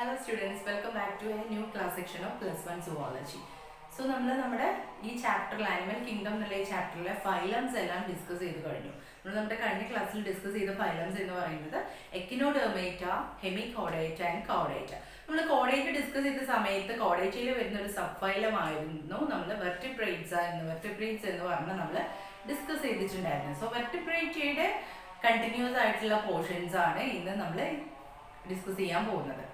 Hello students, welcome back to a new class section of Plus One Zoology. So നമ്മുടെ ഈ ചാപ്റ്ററിൽ animal kingdom എന്നുള്ള ഈ ചാപ്റ്ററിലെ phylums എല്ലാം ഡിസ്കസ് ചെയ്ത് കഴിഞ്ഞു. നമ്മൾ നമ്മുടെ കഴിഞ്ഞ ക്ലാസ്സിൽ ഡിസ്കസ് ചെയ്ത ഫൈലംസ് എന്ന് പറയുന്നത് എക്കിനോഡെർമേറ്റ, ഹെമികോഡേറ്റ ആൻഡ് കോഡേറ്റ. നമ്മൾ കോഡേറ്റ ഡിസ്കസ് ചെയ്ത സമയത്ത് കോഡേറ്റയിൽ വരുന്ന ഒരു സബ് ഫൈലം ആയിരുന്നു നമ്മൾ വെർട്ടിബ്രേറ്റ്സ് എന്ന് പറഞ്ഞ് നമ്മൾ ഡിസ്കസ് ചെയ്തിട്ടുണ്ടായിരുന്നു. സോ വെർട്ടിബ്രേറ്റയുടെ കണ്ടിന്യൂസ് ആയിട്ടുള്ള പോർഷൻസ് ആണ് ഇന്ന് നമ്മൾ ഡിസ്കസ് ചെയ്യാൻ പോകുന്നത്.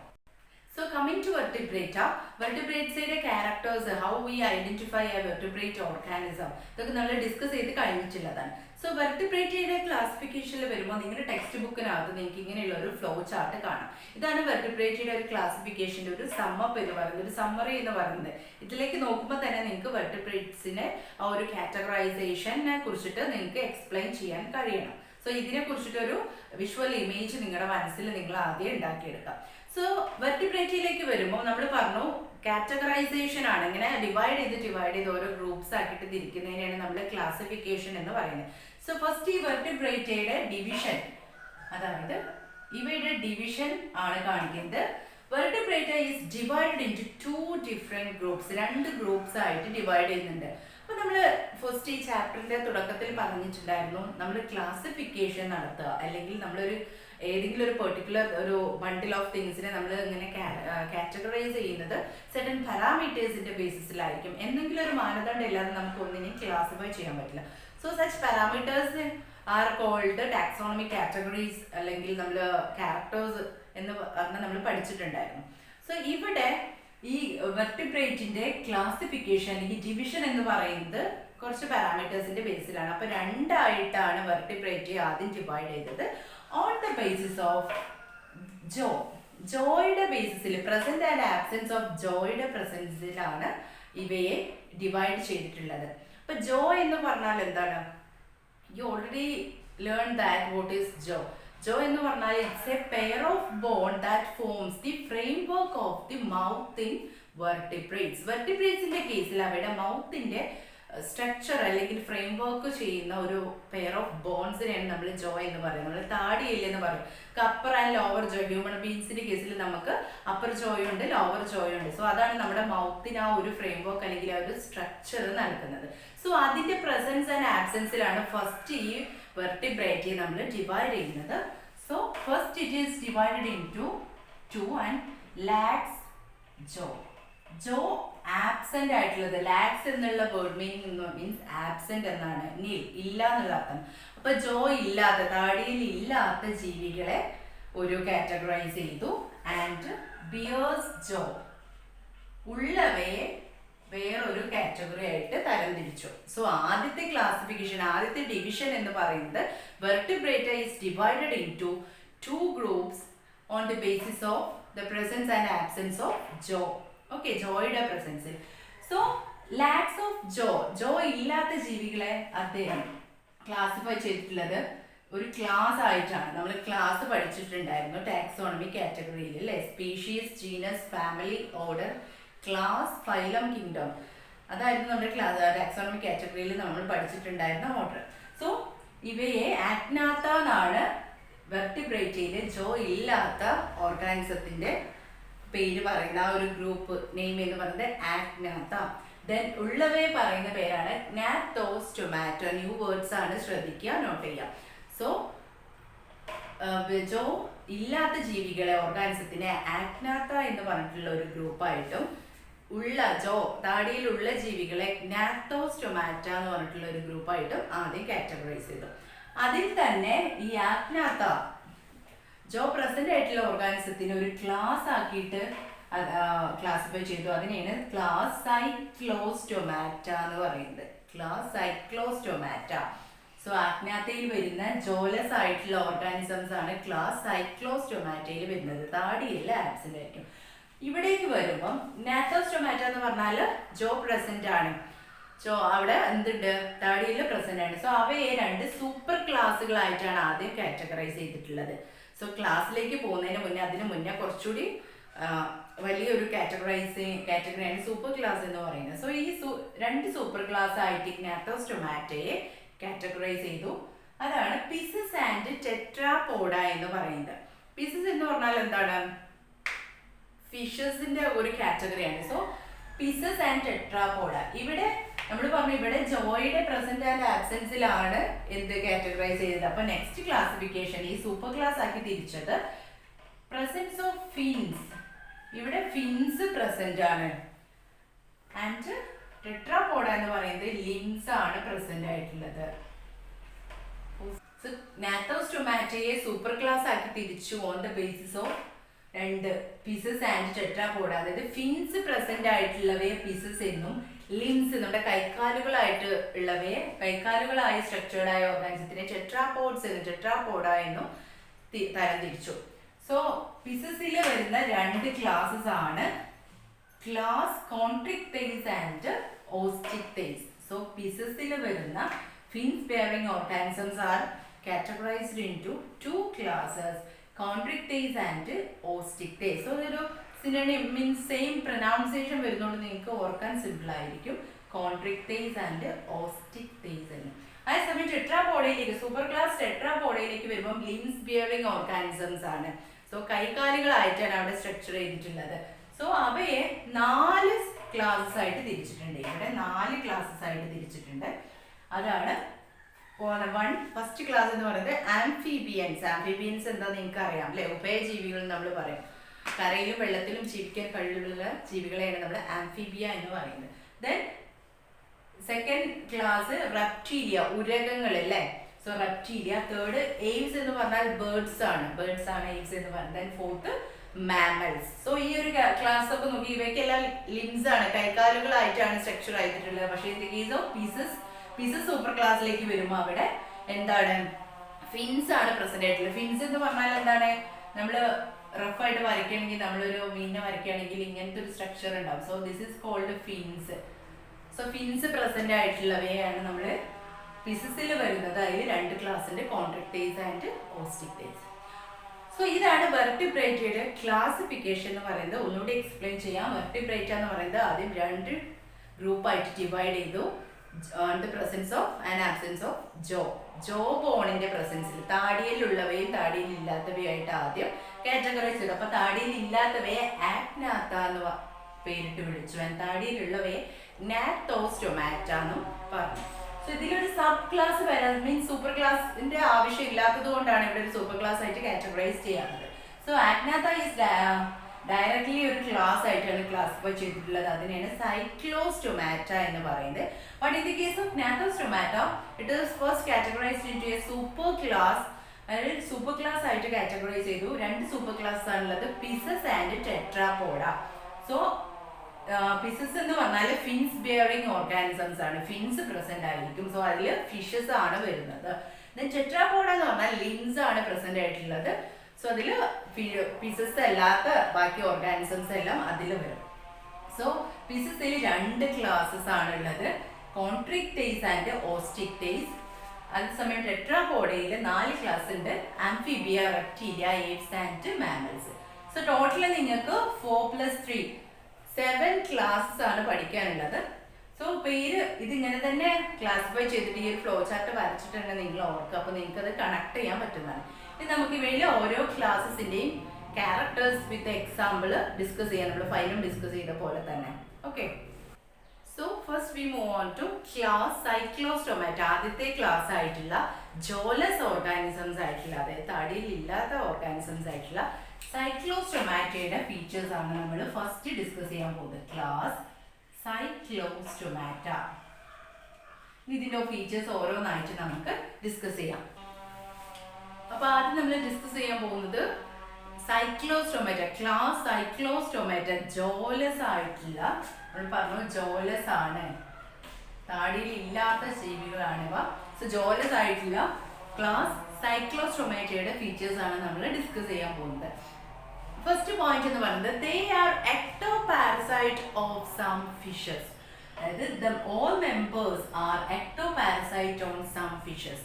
So coming to vertebrata, vertebrates characters, how we identify a vertebrate organism, ഇതൊക്കെ നമ്മൾ ഡിസ്കസ് ചെയ്ത് കഴിഞ്ഞിട്ടുള്ളതാണ്. സോ വെർട്ടിബ്രേറ്റയുടെ ക്ലാസിഫിക്കേഷനിൽ വരുമ്പോൾ നിങ്ങളുടെ ടെക്സ്റ്റ് ബുക്കിനകത്ത് നിങ്ങൾക്ക് ഇങ്ങനെയുള്ള ഒരു ഫ്ലോ ചാർട്ട് കാണാം. ഇതാണ് വെർട്ടിബ്രേറ്റയുടെ ഒരു ക്ലാസിഫിക്കേഷൻ്റെ ഒരു സമ്മപ്പ് എന്ന് പറയുന്നത്, ഒരു സമ്മറി എന്ന് പറയുന്നത്. ഇതിലേക്ക് നോക്കുമ്പോൾ തന്നെ നിങ്ങൾക്ക് വെർട്ടിബ്രേറ്റ്സിനെ ആ ഒരു കാറ്റഗറൈസേഷനെ കുറിച്ചിട്ട് നിങ്ങൾക്ക് എക്സ്പ്ലെയിൻ ചെയ്യാൻ കഴിയണം. സോ ഇതിനെ കുറിച്ചിട്ടൊരു വിഷ്വൽ ഇമേജ് നിങ്ങളുടെ മനസ്സിൽ നിങ്ങൾ ആദ്യം ഉണ്ടാക്കിയെടുക്കാം. സോ വെർട്ടിബ്രേറ്റയിലേക്ക് വരുമ്പോൾ നമ്മൾ പറഞ്ഞു കാറ്റഗറൈസേഷൻ ആണ്, ഇങ്ങനെ ഡിവൈഡ് ചെയ്ത് ഓരോ ഗ്രൂപ്പ്സ് ആക്കിയിട്ട് തിരിക്കുന്നതിനെയാണ് നമ്മൾ ക്ലാസിഫിക്കേഷൻ എന്ന് പറയുന്നത്. സോ ഫസ്റ്റ് ഈ വെർട്ടിബ്രേറ്റയുടെ ഡിവിഷൻ, അതായത് ഇവയുടെ ഡിവിഷൻ ആണ് കാണിക്കുന്നത്. Vertebrata is divided into 2 different groups, 2 groups ആയിട്ട് ഡിവൈഡ് ചെയ്യുന്നുണ്ട്. അപ്പോൾ നമ്മൾ ഫസ്റ്റ് ഈ ചാപ്റ്ററിന്റെ തുടക്കത്തിൽ പറഞ്ഞിട്ടുണ്ടായിരുന്നു, നമ്മൾ ക്ലാസിഫിക്കേഷൻ നടത്തുക അല്ലെങ്കിൽ നമ്മളൊരു ഏതെങ്കിലും ഒരു പെർട്ടിക്കുലർ ഒരു ബണ്ടിൽ ഓഫ് തിങ്സിനെ നമ്മൾ ഇങ്ങനെ കാറ്റഗറൈസ് ചെയ്യുന്നത് സെർട്ടൻ പാരാമീറ്റേഴ്സിന്റെ ബേസിസിലായിരിക്കും. എന്തെങ്കിലും ഒരു മാനദണ്ഡം ഇല്ലാതെ നമുക്ക് ഒന്നിനെയും ക്ലാസിഫൈ ചെയ്യാൻ പറ്റില്ല. So such parameters are called taxonomic categories, അല്ലെങ്കിൽ നമ്മൾ ക്യാരക്ടേഴ്സ് എന്ന് പറഞ്ഞാൽ നമ്മൾ പഠിച്ചിട്ടുണ്ടായിരുന്നു. സോ ഇവിടെ ഈ വെർട്ടിബ്രേറ്റിന്റെ ക്ലാസിഫിക്കേഷൻ അല്ലെങ്കിൽ ഡിവിഷൻ എന്ന് പറയുന്നത് കുറച്ച് പാരാമീറ്റേഴ്സിന്റെ ബേസിലാണ്. അപ്പൊ 2 ആയിട്ടാണ് വെർട്ടിബ്രേറ്റ് ആദ്യം ഡിവൈഡ് ചെയ്തത്. ഓൺ ദ ബേസിസ് ഓഫ് ജോയുടെ ബേസിസിൽ, പ്രസന്റ് ആൻഡ് ആബ്സെൻസ് ഓഫ് ജോയുടെ പ്രസൻസിലാണ് ഇവയെ ഡിവൈഡ് ചെയ്തിട്ടുള്ളത്. അപ്പൊ ജോ എന്ന് പറഞ്ഞാൽ എന്താണ്? You already learn that what is jaw. Jaw എന്ന് പറഞ്ഞാൽ it's a pair of bone that forms the framework of the mouth in vertebrates. വെർട്ടിബ്രേറ്റ്സിന്റെ കേസിൽ അവയുടെ മൗത്തിന്റെ സ്ട്രക്ചർ അല്ലെങ്കിൽ ഫ്രെയിംവർക്ക് ചെയ്യുന്ന ഒരു പെയർ ഓഫ് ബോൺസിനെയാണ് നമ്മൾ ജോ എന്ന് പറയുന്നത്. നമ്മൾ താടിയില്ലെന്ന് പറയും. Upper and lower jaw. Human ബീങ്സിന്റെ കേസിൽ നമുക്ക് അപ്പർ ജോയുണ്ട്, ലോവർ ജോയുണ്ട്. സോ അതാണ് നമ്മുടെ മൗത്തിന് ആ ഒരു ഫ്രെയിംവർക്ക് അല്ലെങ്കിൽ ആ ഒരു സ്ട്രക്ചർ നൽകുന്നത്. സോ അതിന്റെ പ്രസൻസ് ആൻഡ് ആബ്സെൻസിലാണ് ഫസ്റ്റ് ഈ വെർട്ടിബ്രേറ്റ് നമ്മൾ ഡിവൈഡ് ചെയ്യുന്നത്. So first it is divided into 2 and lacks jaw. Jaw absent ആയിട്ടുള്ളത്, ലാക്സ് എന്നുള്ള വേർഡ് മീനിങ് മീൻസ് ആബ്സെന്റ് എന്നാണ്, ഇല്ല എന്നുള്ള അർത്ഥം. അപ്പൊ ജോ ഇല്ലാത്ത, താടിയിൽ ഇല്ലാത്ത ജീവികളെ ഒരു കാറ്റഗറൈസ് ചെയ്തു. ആൻഡ് ബിയേഴ്സ് ജോ, ഉള്ളവയെ വേറൊരു കാറ്റഗറി ആയിട്ട് തരംതിരിച്ചു. സോ ആദ്യത്തെ ക്ലാസിഫിക്കേഷൻ, ആദ്യത്തെ ഡിവിഷൻ എന്ന് പറയുന്നത് vertebrata is divided into 2 groups on the basis of the presence and absence of jaw. Okay, ജോയുടെ പ്രസൻസിൽ. സോ ലാക്സ് ഓഫ് ജോ ഇല്ലാത്ത ജീവികളെ അദ്ദേഹം ക്ലാസിഫൈ ചെയ്തിട്ടുള്ളത് ഒരു ക്ലാസ് ആയിട്ടാണ്. നമ്മൾ ക്ലാസ് പഠിച്ചിട്ടുണ്ടായിരുന്നു ടാക്സോണമി കാറ്റഗറിയിൽ അല്ലേ? Species, genus, family, order, class, phylum, kingdom. അതായിരുന്നു നമ്മുടെ ടാക്സോണമി കാറ്റഗറിയിൽ നമ്മൾ പഠിച്ചിട്ടുണ്ടായിരുന്ന ഓർഡർ. സോ ഇവയെ ആക്നാത്ത എന്നാണ് വെർട്ടിബ്രേറ്റയിലെ ജോ ഇല്ലാത്ത ഓർഗാനിസത്തിന്റെ പേര് പറയുന്ന ആ ഒരു ഗ്രൂപ്പ് നെയിം എന്ന് പറയുന്നത് ആക്നാത്ത. ദെൻ ഉള്ളവയെ പറയുന്ന പേരാണ് ഗ്നാത്തോസ്റ്റൊമാറ്റ. ന്യൂ വേർഡ്സ് ആണ്, ശ്രദ്ധിക്കുക, നോട്ട് ചെയ്യുക. സോ ജോ ഇല്ലാത്ത ജീവികളെ, ഓർഗാനിസത്തിനെ ആക്നാത്ത എന്ന് പറഞ്ഞിട്ടുള്ള ഒരു ഗ്രൂപ്പായിട്ടും ഉള്ള ജോ താടിയിലുള്ള ജീവികളെ ഗ്നാത്തോസ്റ്റൊമാറ്റ എന്ന് പറഞ്ഞിട്ടുള്ള ഒരു ഗ്രൂപ്പായിട്ടും ആദ്യം കാറ്റഗറൈസ് ചെയ്തു. അതിൽ തന്നെ ഈ ആക്നാത്ത ജോ പ്രസന്റ് ആയിട്ടുള്ള ഓർഗാനിസത്തിന് ഒരു ക്ലാസ് ആക്കിയിട്ട് ക്ലാസിഫൈ ചെയ്തു. അതിനെയാണ് ക്ലാസ് സൈക്ലോസ്റ്റൊമാറ്റ എന്ന് പറയുന്നത്. Class Cyclostomata. സോ ആഗ്നാത്തയിൽ വരുന്ന ജോലസ് ആയിട്ടുള്ള ഓർഗാനിസംസ് ആണ് ക്ലാസ് സൈക്ലോസ്റ്റൊമാറ്റയിൽ വരുന്നത്. താടിയില്ല, ആബ്സെന്റ് ആയിരിക്കും. ഇവിടേക്ക് വരുമ്പം ഗ്നാത്തോസ്റ്റൊമാറ്റ എന്ന് പറഞ്ഞാൽ ജോ പ്രസന്റ് ആണ്. സോ അവിടെ എന്തുണ്ട്? താടിയിൽ പ്രസന്റ് ആണ്. സോ അവയെ 2 സൂപ്പർ ക്ലാസ്സുകളായിട്ടാണ് ആദ്യം കാറ്റഗറൈസ് ചെയ്തിട്ടുള്ളത്. സോ ക്ലാസ്സിലേക്ക് പോകുന്നതിന് അതിന് മുന്നേ കുറച്ചുകൂടി വലിയൊരു കാറ്റഗറിയാണ് സൂപ്പർ ക്ലാസ് എന്ന് പറയുന്നത്. സോ ഈ 2 സൂപ്പർ ക്ലാസ് ആയിട്ട് ഗ്നാത്തോസ്റ്റൊമാറ്റയെ കാറ്റഗറൈസ് ചെയ്തു. അതാണ് പിസസ് ആൻഡ് ടെട്രാപോഡ എന്ന് പറയുന്നത്. പിസസ് എന്ന് പറഞ്ഞാൽ എന്താണ്? ഫിഷസിന്റെ ഒരു കാറ്റഗറിയാണ്. So pisces and tetrapoda. ഇവിടെ നമ്മൾ പറഞ്ഞു ഇവിടെ ജോയുടെ പ്രസന്റ് ആൻഡ് ആബ്സെൻസിലാണ് എന്ത് കാറ്റഗറൈസ് ചെയ്തത്. അപ്പൊ നെക്സ്റ്റ് ക്ലാസിഫിക്കേഷൻ ഈ സൂപ്പർ ക്ലാസ് ആക്കി തിരിച്ചത് പ്രസൻസ് ഓഫ് ഫിൻസ്. ഇവിടെ ഫിൻസ് പ്രസന്റ് ആണ്. ആൻഡ് ടെട്രാപോഡ എന്ന് പറയുന്നത് ലിംസ് ആണ് പ്രസന്റ് ആയിട്ടുള്ളത്. നാത്തോസ്റ്റൊമാറ്റയെ സൂപ്പർ ക്ലാസ് ആക്കി തിരിച്ചു ഓൺ ദ ബേസിസ് ഓഫ് രണ്ട് പിസസ് ആൻഡ് ടെട്രാപോഡ. അതായത് ഫിൻസ് പ്രസന്റ് ആയിട്ടുള്ളവയെ പിസസ് എന്നും ലിംസ് നമ്മുടെ കൈക്കാലുകളായിട്ട് ഉള്ളവയെ കൈക്കാലുകളായി സ്ട്രക്ചേർഡ് ആയ ഓർഗാനിസത്തിനെ ടെട്രാപോഡ്സ് എന്നും ടെട്രാപോഡ എന്നും തരം തിരിച്ചു. സോ പിസസിൽ വരുന്ന രണ്ട് ക്ലാസ്സസ് ആണ് ക്ലാസ് കോൺട്രിക്ടേസ് ആൻഡ് ഓസ്റ്റിക്ടേസ്. സോ പിസസിൽ വരുന്ന fins bearing organisms are categorized into two classes, chondrichthyes and ostichthyes. So ഒരു synonym means same pronunciation വരുന്നോണ്ട് നിങ്ങൾക്ക് ഓർക്കാൻ സിമ്പിൾ ആയിരിക്കും. chondrichthyes and ostichthyes എന്ന്. അതേസമയം ടെട്രാപോഡയിലേക്ക് സൂപ്പർ ക്ലാസ് ടെട്രാപോഡയിലേക്ക് വരുമ്പോൾ ലിംസ് ബിയറിംഗ് ഓർഗാനിസംസ് ആണ്. സോ കൈകാലുകളായിട്ടാണ് അവിടെ സ്ട്രക്ചർ ചെയ്തിട്ടുള്ളത്. സോ അവയെ 4 ക്ലാസ്സസ് ആയിട്ട് തിരിച്ചിട്ടുണ്ട്. ഇവിടെ 4 ക്ലാസ്സസ് ആയിട്ട് തിരിച്ചിട്ടുണ്ട്. അതാണ് ഫസ്റ്റ് ക്ലാസ് എന്ന് പറയുന്നത് ആംഫിബിയൻസ്. ആംഫിബിയൻസ് എന്താ നിങ്ങൾക്ക് അറിയാം അല്ലെ? ഉഭയജീവികൾ നമ്മൾ പറയും. കരയിലും വെള്ളത്തിലും ജീവിക്കാൻ കഴിവുള്ള ജീവികളെയാണ് നമ്മൾ ആംഫിബിയ എന്ന് പറയുന്നത്. ദെൻ സെക്കൻഡ് ക്ലാസ് റെപ്റ്റീലിയ, ഉരകങ്ങൾ അല്ലേ? So Reptilia. തേർഡ് എയിംസ് എന്ന് പറഞ്ഞാൽ ബേർഡ്സ് ആണ്. ബേർഡ്സ് ആണ് എയിംസ് എന്ന് പറയുന്നത്. Then fourth mammals. സോ ഈ ഒരു ക്ലാസ് ഒക്കെ നോക്കി ഇവയ്ക്കെല്ലാം ലിംസ് ആണ്, കൈകാലുകളായിട്ടാണ് സ്ട്രക്ചർ ആയിട്ടുള്ളത്. പക്ഷേ in the case of Pisces super ക്ലാസ്സിലേക്ക് വരുമ്പോൾ അവിടെ എന്താണ് ഫിൻസ് ആണ് പ്രസന്റ് ആയിട്ടുള്ളത്. ഫിൻസ് എന്ന് പറഞ്ഞാൽ എന്താണ്? നമ്മൾ റഫായിട്ട് വരയ്ക്കുകയാണെങ്കിൽ നമ്മളൊരു മീനിനെ വരയ്ക്കുകയാണെങ്കിൽ ഇങ്ങനത്തെ ഒരു സ്ട്രക്ചർ ഉണ്ടാവും. So this is called fins. So fins present ആയിട്ടുള്ളവയാണ് നമ്മൾ പിസസിൽ വരുന്നത്. അതിൽ 2 ക്ലാസ് ഉണ്ട്, കോൺട്രിക്ടേസ് ആൻഡ് ഓസ്റ്റിക്ടേസ്. സോ ഇതാണ് വെർട്ടിബ്രേറ്റയുടെ ക്ലാസിഫിക്കേഷൻ എന്ന് പറയുന്നത്. ഒന്നുകൂടി എക്സ്പ്ലെയിൻ ചെയ്യാം. വെർട്ടിബ്രേറ്റ എന്ന് പറയുന്നത് ആദ്യം 2 ഗ്രൂപ്പായിട്ട് ഡിവൈഡ് ചെയ്തു. the presence of and absence of ജോ ബോണിന്റെ പ്രസൻസിൽ താടിയിലുള്ളവയും താടിയിലില്ലാത്തവയായിട്ട് ആദ്യം കാറ്റഗറൈസ് ചെയ്തു. അപ്പൊ താടിയിലില്ലാത്തവയെ ആക്നാത്ത എന്ന് പേരിട്ട് വിളിച്ചു. താടിയിലുള്ളവയെ നാത്തോസ്റ്റൊമാറ്റ എന്നും പറഞ്ഞു. സോ ഇതിലൊരു സബ് ക്ലാസ് വരാൻ മീൻസ് സൂപ്പർ ക്ലാസിന്റെ ആവശ്യം ഇല്ലാത്തത് കൊണ്ടാണ് ഇവിടെ ഒരു സൂപ്പർ ക്ലാസ് ആയിട്ട് കാറ്റഗറൈസ് ചെയ്യാറുള്ളത്. സോ ആക്നാത്ത ഈസ് ഡയറക്ട്ലി ഒരു ക്ലാസ് ആയിട്ടാണ് ക്ലാസിഫൈ ചെയ്തിട്ടുള്ളത്. അതിനെയാണ് സൈക്ലോസ്റ്റൊമാറ്റ എന്ന് പറയുന്നത്. But in the case of gnathostomata it is first categorized into a super class. അതായത് സൂപ്പർ ക്ലാസ് ആയിട്ട് കാറ്റഗറൈസ് ചെയ്തു. 2 സൂപ്പർ ക്ലാസ് ആണുള്ളത്, pisces and tetrapoda. So pisces എന്ന് പറഞ്ഞാൽ ഫിൻസ് ബിയറിംഗ് ഓർഗാനിസംസ് ആണ്. ഫിൻസ് പ്രസന്റ് ആയിരിക്കും. സോ അതിൽ ഫിഷസ് ആണ് വരുന്നത്. ദെൻ ടെട്രാപോഡ എന്ന് പറഞ്ഞാൽ ലിംസ് ആണ് പ്രസന്റ് ആയിട്ടുള്ളത്. സോ അതിൽ പിസസ് അല്ലാത്ത ബാക്കി ഓർഗാനിസംസ് എല്ലാം അതിൽ വരും. സോ പിസസിൽ 2 ക്ലാസ്സസ് ആണുള്ളത്, കോൺട്രിക്ടേസ് ആൻഡ് ഓസ്റ്റിക്ടേസ്. അതേസമയം ടെട്രാപോഡയിൽ 4 ക്ലാസ് ഉണ്ട്, Amphibia, Reptilia, ഏപ്സ് and mammals. So total നിങ്ങൾക്ക് 4+3 7 ക്ലാസ്സസ് ആണ് പഠിക്കാനുള്ളത്. സോ പേര് ഇതിങ്ങനെ തന്നെ ക്ലാസിഫൈ ചെയ്തിട്ട് ഈ ഒരു ഫ്ലോ ചാർട്ട് വരച്ചിട്ടുണ്ടെങ്കിൽ നിങ്ങൾ ഓർക്കുക. അപ്പോൾ നിങ്ങൾക്ക് അത് കണക്ട് ചെയ്യാൻ പറ്റുന്നതാണ്. ഇനി നമുക്ക് ഇവയിൽ ഓരോ ക്ലാസ്സസിന്റെയും ക്യാരക്ടേഴ്സ് വിത്ത് എക്സാമ്പിൾ ഡിസ്കസ് ചെയ്യാം. നമ്മൾ ഫൈലും ഡിസ്കസ് ചെയ്ത പോലെ തന്നെ. Okay, so first we move on to class Cyclostomata. ആദ്യത്തെ ക്ലാസ് ആയിട്ടുള്ള ജോലസ് ഓർഗാനിസംസ് ആയിട്ടുള്ള, അതായത് തടിയിൽ ഇല്ലാത്ത ഓർഗാനിസംസ് ആയിട്ടുള്ള സൈക്ലോസ്റ്റൊമാറ്റയുടെ ഫീച്ചേഴ്സ് ആണ് നമ്മൾ ഫസ്റ്റ് ഡിസ്കസ് ചെയ്യാൻ പോകുന്നത്. Class Cyclostomata. ഇതിന്റെ ഫീച്ചേഴ്സ് ഓരോന്നായിട്ട് നമുക്ക് ഡിസ്കസ് ചെയ്യാം. അപ്പൊ ആദ്യം നമ്മൾ ഡിസ്കസ് ചെയ്യാൻ പോകുന്നത് സൈക്ലോസ്റ്റൊമാറ്റ. ക്ലാസ് സൈക്ലോസ്റ്റൊമാറ്റ ജോലസ് ആയിട്ടുള്ള, നമ്മൾ പറഞ്ഞു ജോലസ് ആണ്, താടിയിൽ ഇല്ലാത്ത ജീവികളാണിവ. സോ ജോലസ് ആയിട്ടുള്ള ക്ലാസ് സൈക്ലോസ്റ്റൊമാറ്റയുടെ ഫീച്ചേഴ്സ് ആണ് നമ്മൾ ഡിസ്കസ് ചെയ്യാൻ പോകുന്നത്. ഫസ്റ്റ് പോയിന്റ് എന്ന് പറയുന്നത് they are ectoparasite of some fishes. അതായത് all members are ectoparasite on some fishes.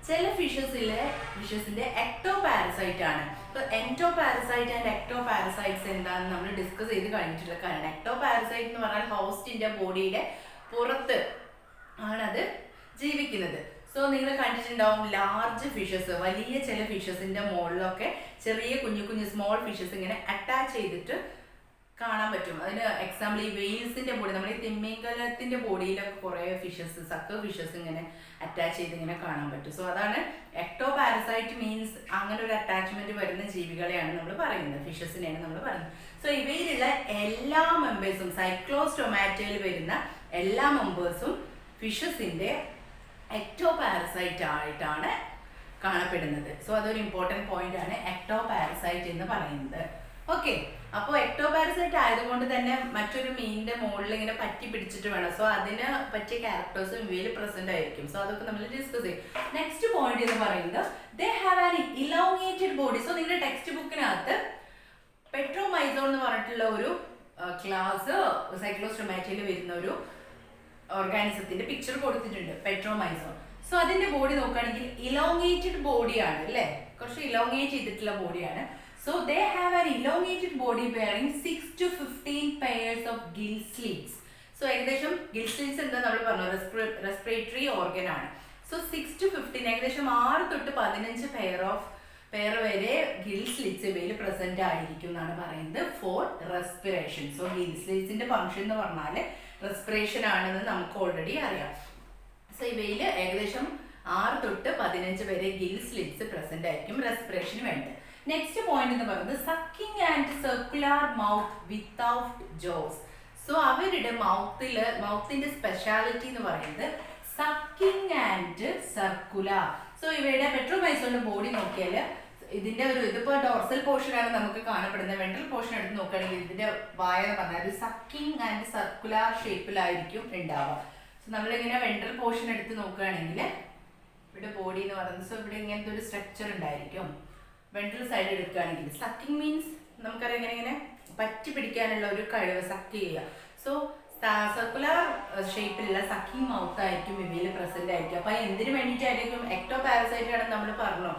ചില ഫിഷസിന്റെ എക്ടോപാരസൈറ്റ് ആണ്. അപ്പോൾ എൻറ്റോപാരസൈറ്റ് ആൻഡ് എക്ടോപാരസൈറ്റ്സ് എന്താണെന്ന് നമ്മൾ ഡിസ്കസ് ചെയ്ത് കഴിഞ്ഞിട്ടുള്ള കാരണം. എക്ടോപാരസൈറ്റ് എന്ന് പറഞ്ഞാൽ ഹോസ്റ്റിന്റെ ബോഡിയുടെ പുറത്ത് ആണത് ജീവിക്കുന്നത്. സോ നിങ്ങൾ കണ്ടിട്ടുണ്ടാവും ലാർജ് ഫിഷസ്, വലിയ ചില ഫിഷസിന്റെ മുകളിലൊക്കെ ചെറിയ കുഞ്ഞു കുഞ്ഞു സ്മോൾ ഫിഷസ് ഇങ്ങനെ അറ്റാച്ച് ചെയ്തിട്ട് കാണാൻ പറ്റും. അതിന് എക്സാമ്പിൾ ഈ വെയിൽസിന്റെ ബോഡി, നമ്മുടെ ഈ തിമിംഗലത്തിന്റെ ബോഡിയിലൊക്കെ കുറേ ഫിഷസ്, സക്കർ ഫിഷസ് ഇങ്ങനെ അറ്റാച്ച് ചെയ്ത് ഇങ്ങനെ കാണാൻ പറ്റും. സോ അതാണ് എക്ടോ പാരസൈറ്റ് മീൻസ് അങ്ങനെ ഒരു അറ്റാച്ച്മെന്റ് വരുന്ന ജീവികളെയാണ് നമ്മൾ പറയുന്നത്, ഫിഷസിനെയാണ് നമ്മൾ പറയുന്നത്. സോ ഇവയിലുള്ള എല്ലാ മെമ്പേഴ്സും, സൈക്ലോസ്റ്റൊമാറ്റയിൽ വരുന്ന എല്ലാ മെമ്പേഴ്സും ഫിഷസിന്റെ എക്ടോ പാരസൈറ്റ് ആയിട്ടാണ് കാണപ്പെടുന്നത്. സോ അതൊരു ഇമ്പോർട്ടൻറ്റ് പോയിന്റ് ആണ് എക്ടോ പാരസൈറ്റ് എന്ന് പറയുന്നത്. ഓക്കെ, അപ്പോൾ എക്ടോ പാരസൈറ്റ് ആയതുകൊണ്ട് തന്നെ മറ്റൊരു മീനിന്റെ മുകളിൽ ഇങ്ങനെ പറ്റി പിടിച്ചിട്ട് വേണം. സോ അതിന് പറ്റിയ ക്യാരക്ടേഴ്സും ഇവയിൽ പ്രസന്റ് ആയിരിക്കും. സോ അതൊക്കെ നമ്മൾ ഡിസ്കസ് ചെയ്യും. നെക്സ്റ്റ് പോയിന്റ് എന്ന് പറയുന്നത് they have an elongated body. So നിങ്ങളുടെ ടെക്സ്റ്റ് ബുക്കിനകത്ത് പെട്രോമൈസോൺ എന്ന് പറഞ്ഞിട്ടുള്ള ഒരു ക്ലാസ് സൈക്ലോസ്റ്റൊമാറ്റയിൽ വരുന്ന ഒരു ഓർഗാനിസത്തിന്റെ പിക്ചർ കൊടുത്തിട്ടുണ്ട്, പെട്രോമൈസോൺ. സോ അതിന്റെ ബോഡി നോക്കുകയാണെങ്കിൽ ഇലോങ്ങേറ്റഡ് ബോഡിയാണ് അല്ലേ, കുറച്ച് ഇലോങ്ങേറ്റ് ചെയ്തിട്ടുള്ള ബോഡിയാണ്. So they have an elongated body bearing 6 to 15 pairs of gill slits. So ഏകദേശം gill slits എന്താ നമ്മൾ പറഞ്ഞു, റെസ്പിറേറ്ററി ഓർഗൻ ആണ്. സോ 6 to 15 ഏകദേശം 6 തൊട്ട് 15 പെയർ വരെ ഗിൽ സ്ലിറ്റ്സ് ഇവയിൽ പ്രസന്റ് ആയിരിക്കും എന്നാണ് പറയുന്നത് ഫോർ റെസ്പിറേഷൻ. സോ ഗിൽ സ്ലിറ്റ്സിന്റെ ഫംഗ്ഷൻ എന്ന് പറഞ്ഞാൽ റെസ്പിറേഷൻ ആണെന്ന് നമുക്ക് ഓൾറെഡി അറിയാം. സോ ഇവയിൽ ഏകദേശം 6 തൊട്ട് 15 വരെ ഗിൽ സ്ലിറ്റ്സ് പ്രസന്റ് ആയിരിക്കും റെസ്പിറേഷന് വേണ്ടി. നെക്സ്റ്റ് പോയിന്റ് എന്ന് പറയുന്നത് sucking and circular mouth without Jose. So അവരുടെ മൗത്തിന്റെ സ്പെഷ്യാലിറ്റി എന്ന് പറയുന്നത് സക്കിംഗ് ആൻഡ് സർക്കുലർ. സോ ഇവയുടെ പെട്രോമൈസോണിന്റെ ബോഡി നോക്കിയാൽ ഇതിന്റെ ഇതിപ്പോ ഡോർസൽ പോർഷൻ ആണ് നമുക്ക് കാണപ്പെടുന്നത്. വെൻട്രൽ പോർഷൻ എടുത്ത് നോക്കുകയാണെങ്കിൽ ഇതിന്റെ വായ എന്ന് പറഞ്ഞാൽ ഒരു സക്കിംഗ് ആൻഡ് സർക്കുലർ ഷേപ്പിലായിരിക്കും ഉണ്ടാവുക. സോ നമ്മളിങ്ങനെ വെൻട്രൽ പോർഷൻ എടുത്ത് നോക്കുകയാണെങ്കിൽ ഇവിടെ ബോഡി എന്ന് പറയുന്നത്, സോ ഇവിടെ ഇങ്ങനത്തെ ഒരു സ്ട്രക്ചർ ഉണ്ടായിരിക്കും. വെൻട്രൽ സൈഡ് എടുക്കുകയാണെങ്കിൽ സക്കിംഗ് മീൻസ് നമുക്കറിയാം ഇങ്ങനെ പറ്റി പിടിക്കാനുള്ള ഒരു കഴിവ്, സക്ക് ചെയ്യുക. സോ സർക്കുലർ ഷേപ്പിലുള്ള സക്കിംഗ് മൗത്ത് ആയിരിക്കും ഇവയിൽ പ്രസന്റ് ആയിരിക്കും. അപ്പൊ എന്തിനു വേണ്ടിയിട്ടായിരിക്കും, എക്ടോ പാരസൈറ്റ് ആണെന്ന് നമ്മൾ പറഞ്ഞു.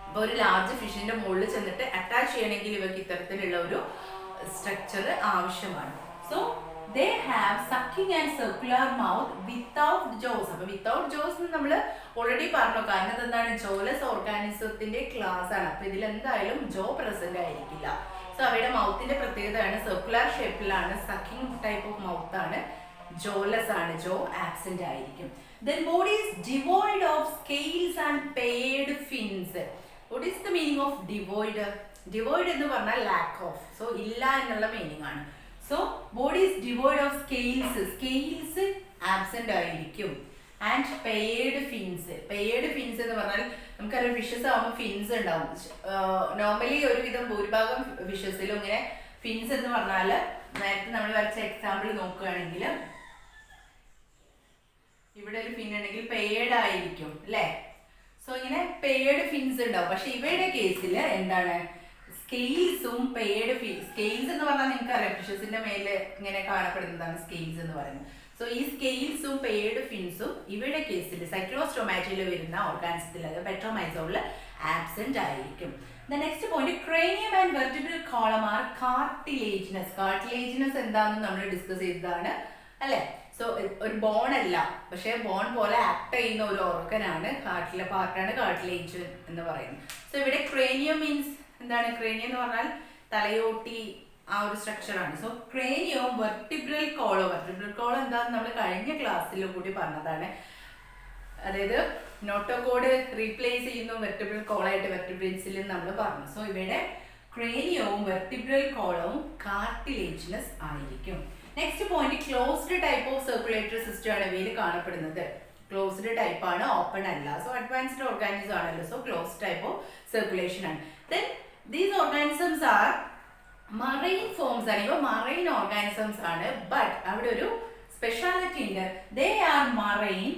അപ്പോൾ ഒരു ലാർജ് ഫിഷിന്റെ മുകളിൽ ചെന്നിട്ട് അറ്റാച്ച് ചെയ്യണമെങ്കിൽ ഇവർക്ക് ഇത്തരത്തിലുള്ള ഒരു സ്ട്രക്ചർ ആവശ്യമാണ്. So they have sucking and circular mouth without jaws. അപ്പോൾ വിത്തൗട്ട് ജോസ് നമ്മൾ ഓൾറെഡി പറഞ്ഞു, കാരണം എന്താണ്, ജോലെസ് ഓർഗാനിസത്തിന്റെ ക്ലാസ് ആണ്. അപ്പോൾ ഇതിൽ എന്തായാലും ജോ പ്രസന്റ് ആയിരിക്കില്ല. സോ അവയുടെ മൗത്തിന്റെ പ്രത്യേകതയാണ് സർക്കുലർ ഷേപ്പിലാണ്, സക്കിംഗ് ടൈപ്പ് ഓഫ് മൗത്ത് ആണ്, ജോലെസ് ആണ്, ജോ ആബ്സെന്റ് ആയിരിക്കും. Then body is devoid of scales and paired fins. What is the meaning of devoid? Devoid എന്ന് പറഞ്ഞാൽ lack of. സോ ഇല്ല എന്നുള്ള മീനിങ് ആണ്. So body is devoid of scales absent ആയിരിക്കും. And paired fins എന്ന് പറഞ്ഞാൽ നമുക്കറിയാം ഫിഷസ് ആകുമ്പോൾ ഫിൻസ് ഉണ്ടാവും. നോർമലി ഒരുവിധം ഭൂരിഭാഗം ഫിഷസിലും ഇങ്ങനെ ഫിൻസ് എന്ന് പറഞ്ഞാൽ നേരത്തെ നമ്മൾ വരച്ച എക്സാമ്പിൾ നോക്കുകയാണെങ്കിൽ ഇവിടെ ഒരു ഫിൻ ഉണ്ടെങ്കിൽ പെയർഡ് ആയിരിക്കും അല്ലേ. സോ ഇങ്ങനെ പെയർഡ് ഫിൻസ് ഉണ്ടാവും. പക്ഷെ ഇവയുടെ കേസിൽ എന്താണ്, സ്കെയിൽസും പെയർഡ് സ്കെയിൽസ് എന്ന് പറഞ്ഞാൽ നിങ്ങൾക്ക് അറിയാം ഫിഷസിന്റെ മേലെ ഇങ്ങനെ കാണപ്പെടുന്നതാണ് സ്കെയിൽസ് എന്ന് പറയുന്നത്. സോ ഈ സ്കെയിൽസും പെയർഡ് ഫിൻസും ഇവയുടെ കേസിൽ സൈക്ലോസ്റ്റൊമാറ്റയിൽ വരുന്ന ഓർഗാനിസത്തിൽ, അത് പെട്രോമൈസോണിൽ ആബ്സെന്റ് ആയിരിക്കും. The next point, cranium and vertebral column are cartilaginous. Cartilaginous എന്താണെന്ന് നമ്മൾ ഡിസ്കസ് ചെയ്തതാണ് അല്ലെ. സോ ഒരു ബോൺ അല്ല, പക്ഷെ ബോൺ പോലെ ആക്ട് ചെയ്യുന്ന ഒരു ഓർഗനാണ്, ഹാർട്ടിലെ പാർട്ടാണ് കാർട്ടിലേജ് എന്ന് പറയുന്നത്. സോ ഇവിടെ ക്രേനിയം മീൻസ് എന്താണ്, ക്രേനിയം എന്ന് പറഞ്ഞാൽ തലയോട്ടി ആ ഒരു സ്ട്രക്ചറാണ്. സോ ക്രേനിയവും വെർട്ടിബ്രൽ കോളോ എന്താണെന്ന് നമ്മൾ കഴിഞ്ഞ ക്ലാസ്സിൽ കൂടി പറഞ്ഞതാണ്. അതായത് നോട്ടോകോഡ് റീപ്ലേസ് ചെയ്യുന്നു വെർട്ടിബ്രൽ കോളായിട്ട് വെർട്ടിബ്രേറ്റ്സിൽ നമ്മൾ പറഞ്ഞു. സോ ഇവിടെ ക്രേനിയവും വെർട്ടിബ്രൽ കോളവും കാർട്ടിലേജിനസ് ആയിരിക്കും. Next point, closed type of circulatory system ആണ് ഇവയിൽ കാണപ്പെടുന്നത്. ക്ലോസ്ഡ് ടൈപ്പ് ആണ്, ഓപ്പൺ അല്ല. സോ അഡ്വാൻസ്ഡ് ഓർഗാനിസം ആണല്ലോ, so closed type of circulation ആണ്. Then these organisms are marine forms ആണ്. ഇവ marine organisms ആണ്. ബട്ട് അവിടെ ഒരു സ്പെഷ്യാലിറ്റി ഉണ്ട്. they are marine